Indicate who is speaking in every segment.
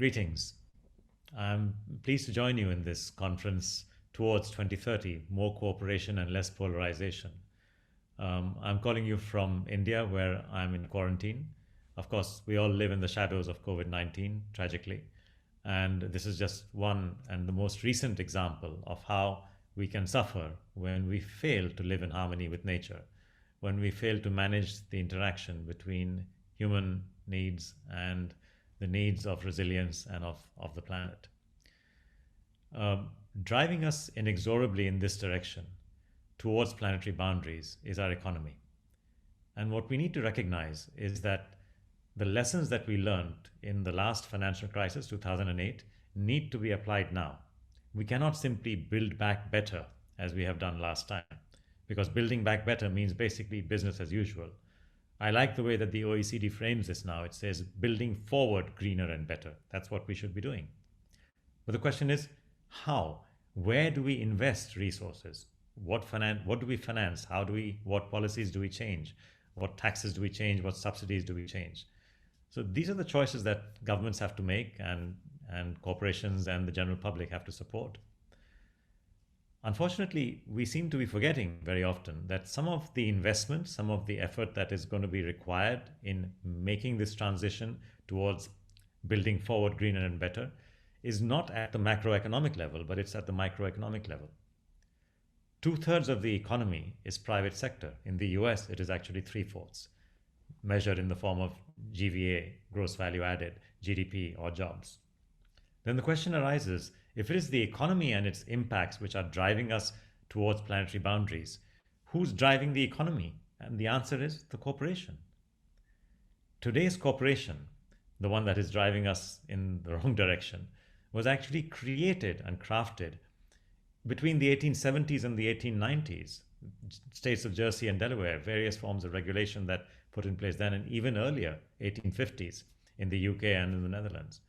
Speaker 1: Greetings. I'm pleased to join you in this conference towards 2030, more cooperation and less polarization. I'm calling you from India, where I'm in quarantine. Of course, we all live in the shadows of COVID 19, tragically. And this is just one and the most recent example of how we can suffer when we fail to live in harmony with nature, when we fail to manage the interaction between human needs and the needs of resilience and of the planet. Driving us inexorably in this direction towards planetary boundaries is our economy. And what we need to recognize is that the lessons that we learned in the last financial crisis, 2008, need to be applied now. We cannot simply build back better as we have done last time, because building back better means basically business as usual. I like the way that the OECD frames this now. It says building forward greener and better. That's what we should be doing. But the question is, how? Where do we invest resources? What do we finance? What policies do we change? What taxes do we change? What subsidies do we change? So these are the choices that governments have to make, and corporations and the general public have to support. Unfortunately, we seem to be forgetting very often that some of the investment, some of the effort that is going to be required in making this transition towards building forward greener and better is not at the macroeconomic level, but it's at the microeconomic level. Two-thirds of the economy is private sector. In the US, it is actually three-fourths, measured in the form of GVA, gross value added, GDP, or jobs. Then the question arises, if it is the economy and its impacts which are driving us towards planetary boundaries, who's driving the economy? And the answer is the corporation. Today's corporation, the one that is driving us in the wrong direction, was actually created and crafted between the 1870s and the 1890s. States of Jersey and Delaware, various forms of regulation that put in place then, and even earlier, 1850s, in the UK and in the Netherlands.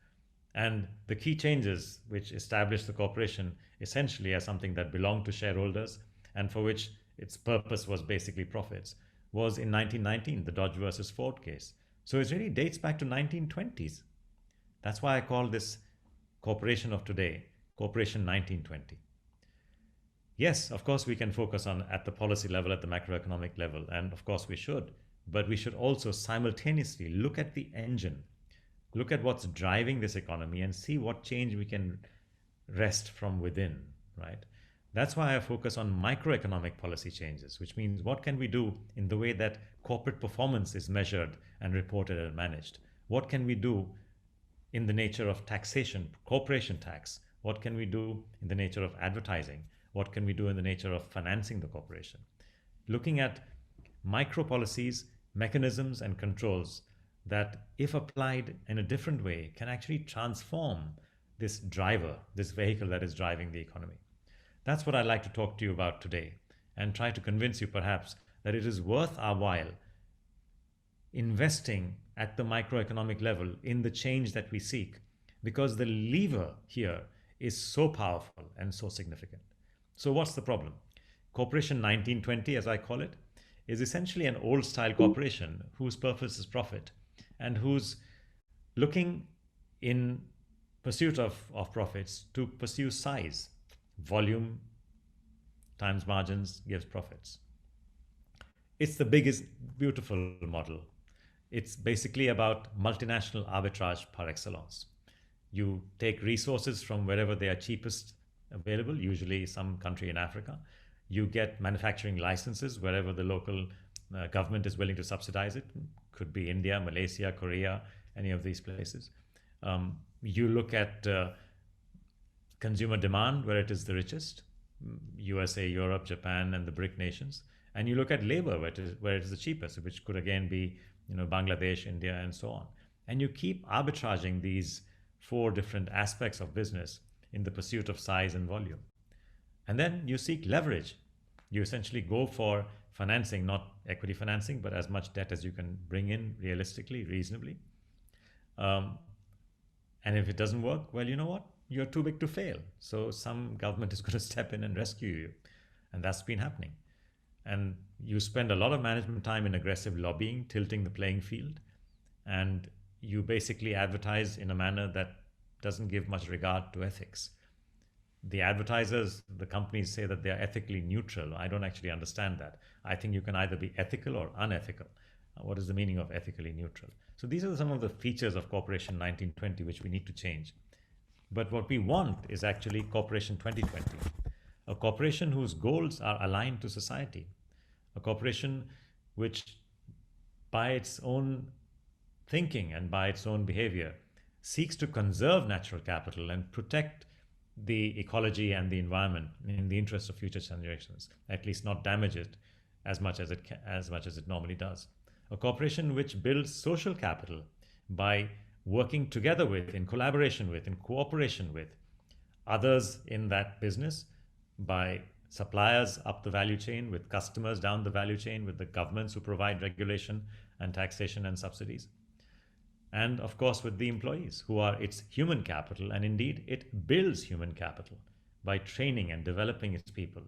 Speaker 1: And the key changes which established the corporation essentially as something that belonged to shareholders and for which its purpose was basically profits was in 1919, the Dodge versus Ford case. So it really dates back to 1920s. That's why I call this corporation of today, Corporation 1920. Yes, of course, we can focus on at the policy level, at the macroeconomic level, and of course we should, but we should also simultaneously look at the engine, look at what's driving this economy and see what change we can wrest from within, right? That's why I focus on microeconomic policy changes, which means what can we do in the way that corporate performance is measured and reported and managed? What can we do in the nature of taxation, corporation tax? What can we do in the nature of advertising? What can we do in the nature of financing the corporation? Looking at micro policies, mechanisms, and controls that, if applied in a different way, can actually transform this driver, this vehicle that is driving the economy. That's what I'd like to talk to you about today, and try to convince you perhaps that it is worth our while investing at the microeconomic level in the change that we seek, because the lever here is so powerful and so significant. So what's the problem? Corporation 1920, as I call it, is essentially an old style corporation whose purpose is profit and who's looking in pursuit of profits to pursue size. Volume times margins gives profits. It's the biggest, beautiful model. It's basically about multinational arbitrage par excellence. You take resources from wherever they are cheapest available, usually some country in Africa. You get manufacturing licenses wherever the local government is willing to subsidize it. Could be India, Malaysia, Korea, any of these places. You look at consumer demand where it is the richest, USA, Europe, Japan, and the BRIC nations. And you look at labor where it is the cheapest, which could again be Bangladesh, India, and so on. And you keep arbitraging these four different aspects of business in the pursuit of size and volume. And then you seek leverage. You essentially go for financing, not equity financing, but as much debt as you can bring in realistically, reasonably. And if it doesn't work, well, you know what? You're too big to fail. So some government is going to step in and rescue you. And that's been happening. And you spend a lot of management time in aggressive lobbying, tilting the playing field. And you basically advertise in a manner that doesn't give much regard to ethics. The advertisers, the companies say that they are ethically neutral. I don't actually understand that. I think you can either be ethical or unethical. What is the meaning of ethically neutral? So these are some of the features of Corporation 1920 which we need to change. But what we want is actually Corporation 2020, a corporation whose goals are aligned to society, a corporation which, by its own thinking and by its own behavior, seeks to conserve natural capital and protect the ecology and the environment in the interest of future generations, at least not damage it as much as it normally does. A corporation which builds social capital by working together with, in collaboration with, in cooperation with others in that business, by suppliers up the value chain, with customers down the value chain, with the governments who provide regulation and taxation and subsidies, and of course with the employees who are its human capital. And indeed it builds human capital by training and developing its people,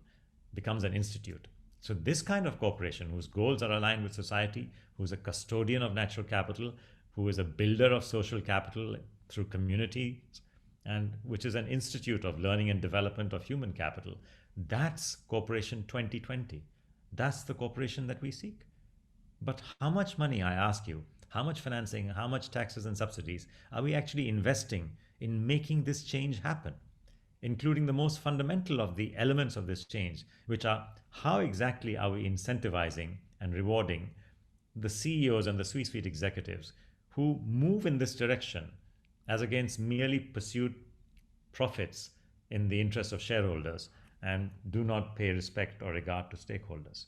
Speaker 1: becomes an institute. So this kind of corporation whose goals are aligned with society, who's a custodian of natural capital, who is a builder of social capital through communities, and which is an institute of learning and development of human capital, that's Corporation 2020. That's the corporation that we seek. But how much money, I ask you, how much financing, how much taxes and subsidies are we actually investing in making this change happen, including the most fundamental of the elements of this change, which are how exactly are we incentivizing and rewarding the CEOs and the C-suite executives who move in this direction as against merely pursued profits in the interest of shareholders and do not pay respect or regard to stakeholders.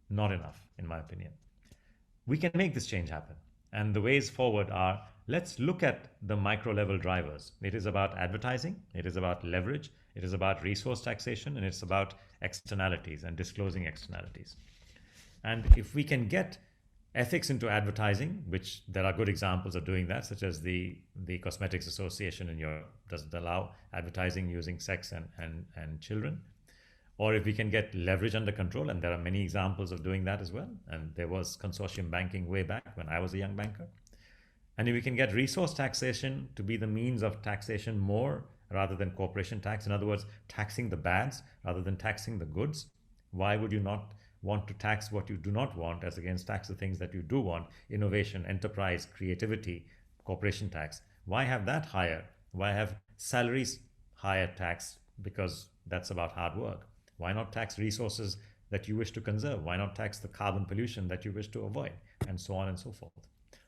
Speaker 1: Not enough, in my opinion. We can make this change happen. And the ways forward are, let's look at the micro level drivers. It is about advertising, it is about leverage, it is about resource taxation, and it's about externalities and disclosing externalities. And if we can get ethics into advertising, which there are good examples of doing that, such as the Cosmetics Association in Europe doesn't allow advertising using sex and children. Or if we can get leverage under control, and there are many examples of doing that as well. And there was consortium banking way back when I was a young banker. And if we can get resource taxation to be the means of taxation more rather than corporation tax, in other words, taxing the bads rather than taxing the goods, why would you not want to tax what you do not want as against tax the things that you do want? Innovation, enterprise, creativity, corporation tax. Why have that higher? Why have salaries higher tax? Because that's about hard work. Why not tax resources that you wish to conserve? Why not tax the carbon pollution that you wish to avoid? And so on and so forth.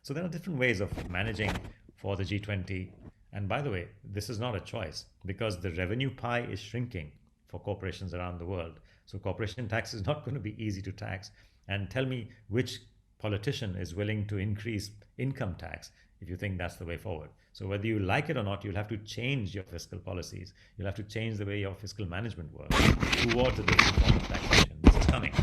Speaker 1: So there are different ways of managing for the G20. And by the way, this is not a choice because the revenue pie is shrinking for corporations around the world. So corporation tax is not going to be easy to tax. And tell me which politician is willing to increase income tax if you think that's the way forward. So whether you like it or not, you'll have to change your fiscal policies. You'll have to change the way your fiscal management works towards a different form of taxation. This is coming.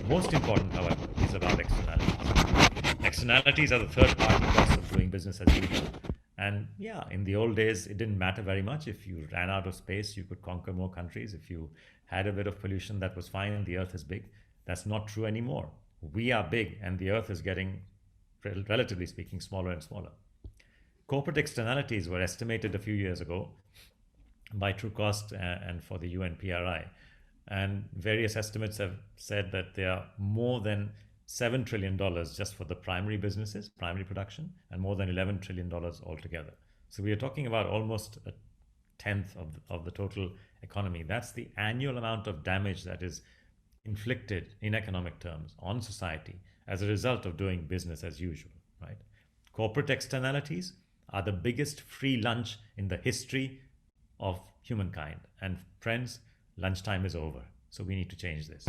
Speaker 1: Most important, however, is about externalities. Externalities are the third party costs of doing business as usual. And yeah, in the old days, it didn't matter very much. If you ran out of space, you could conquer more countries. If you had a bit of pollution, that was fine. The earth is big. That's not true anymore. We are big and the earth is getting, relatively speaking, smaller and smaller. Corporate externalities were estimated a few years ago by Trucost and for the UNPRI. And various estimates have said that there are more than $7 trillion just for the primary businesses, primary production, and more than $11 trillion altogether. So we are talking about almost a tenth of the total economy. That's the annual amount of damage that is inflicted in economic terms on society as a result of doing business as usual, right? Corporate externalities are the biggest free lunch in the history of humankind. And friends, lunchtime is over. So we need to change this.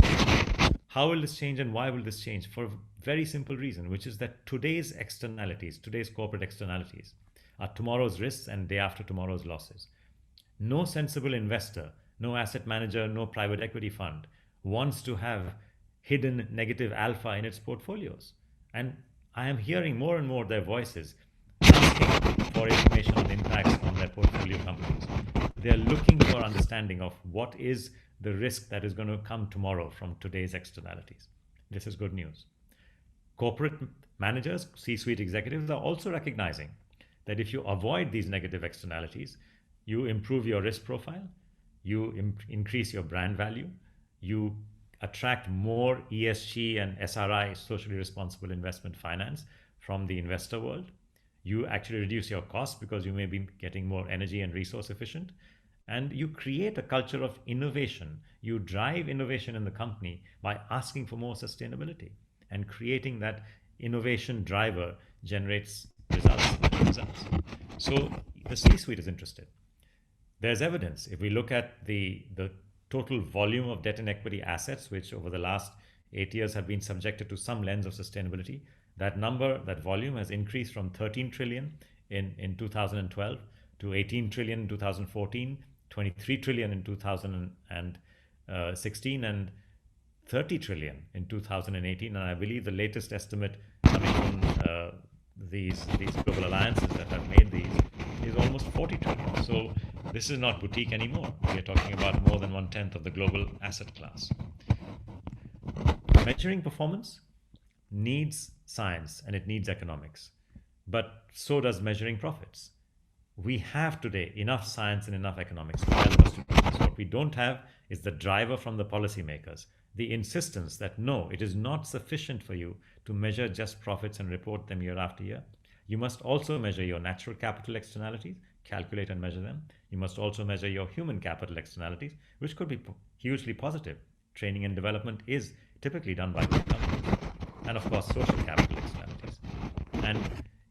Speaker 1: How will this change and why will this change? For a very simple reason, which is that today's externalities, today's corporate externalities, are tomorrow's risks and day after tomorrow's losses. No sensible investor, no asset manager, no private equity fund wants to have hidden negative alpha in its portfolios. And I am hearing more and more their voices asking for information on impacts on their portfolio companies. They are looking for understanding of what is the risk that is going to come tomorrow from today's externalities. This is good news. Corporate managers, C-suite executives are also recognizing that if you avoid these negative externalities, you improve your risk profile, you increase your brand value, you attract more ESG and SRI, socially responsible investment finance, from the investor world. You actually reduce your costs because you may be getting more energy and resource efficient. And you create a culture of innovation. You drive innovation in the company by asking for more sustainability. And creating that innovation driver generates results. So the C-suite is interested. There's evidence. If we look at the total volume of debt and equity assets, which over the last 8 years have been subjected to some lens of sustainability, that volume has increased from 13 trillion in 2012 to 18 trillion in 2014, 23 trillion in 2016, and 30 trillion in 2018. And I believe the latest estimate coming from these global alliances that have made these is almost 40 trillion. So this is not boutique anymore. We are talking about more than 1/10 of the global asset class. Measuring performance needs science and it needs economics, but so does measuring profits. We have today enough science and enough economics to help us to do this. What we don't have is the driver from the policymakers, the insistence that no, it is not sufficient for you to measure just profits and report them year after year. You must also measure your natural capital externalities, calculate and measure them. You must also measure your human capital externalities, which could be hugely positive. Training and development is typically done by good companies. And of course, social capital externalities. And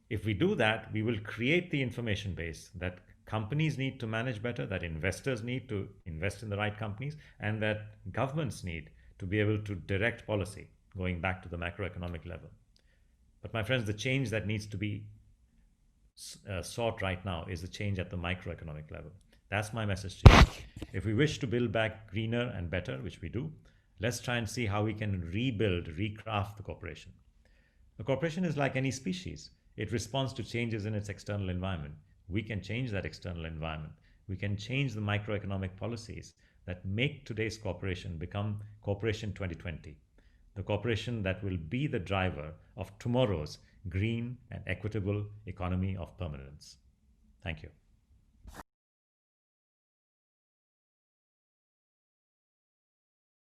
Speaker 1: if we do that, we will create the information base that companies need to manage better, that investors need to invest in the right companies, and that governments need to be able to direct policy, going back to the macroeconomic level. But my friends, the change that needs to be sought right now is the change at the microeconomic level. That's my message to you. If we wish to build back greener and better, which we do, let's try and see how we can rebuild, recraft the corporation. The corporation is like any species. It responds to changes in its external environment. We can change that external environment. We can change the microeconomic policies that make today's corporation become Corporation 2020, the corporation that will be the driver of tomorrow's green and equitable economy of permanence. Thank you.